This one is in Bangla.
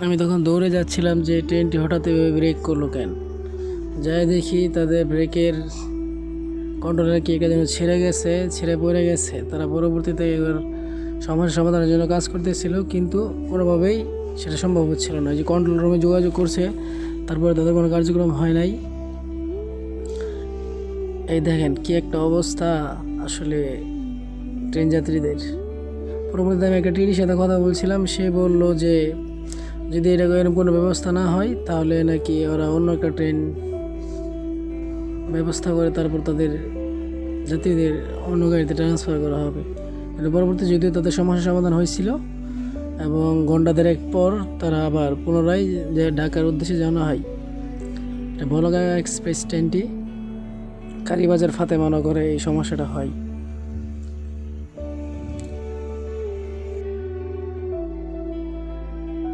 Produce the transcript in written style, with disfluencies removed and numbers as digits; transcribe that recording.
আমি তখন দৌড়ে যাচ্ছিলাম যে ট্রেনটি হঠাৎ এভাবে ব্রেক করলো কেন। যাই দেখি তাদের ব্রেকের কন্ট্রোলার কি একটা যেন ছিঁড়ে পড়ে গেছে। তারা পরবর্তীতে এবার সমস্যার সমাধানের জন্য কাজ করতেছিল, কিন্তু কোনোভাবেই সেটা সম্ভব হচ্ছিল না। যে কন্ট্রোল রুমে যোগাযোগ করছে, তারপরে তাদের কোনো কার্যক্রম হয় নাই। এই দেখেন কি একটা অবস্থা আসলে ট্রেন যাত্রীদের। পরবর্তীতে আমি একটা টিটির সাথে কথা বলছিলাম, সে বলল যে যদি এটা এরকম কোনো ব্যবস্থা না হয় তাহলে নাকি ওরা অন্য একটা ট্রেন ব্যবস্থা করে তারপর তাদের যাত্রীদের অন্য গাড়িতে ট্রান্সফার করা হবে। কিন্তু পরবর্তী যদিও তাদের সমস্যার সমাধান হয়েছিল এবং ঘণ্টা দেড়েক পর তারা আবার পুনরায় যে ঢাকার উদ্দেশ্যে যাওয়া হয়। বলগা এক্সপ্রেস ট্রেনটি কালীবাজার ফাতেমানগরে এই সমস্যাটা হয়।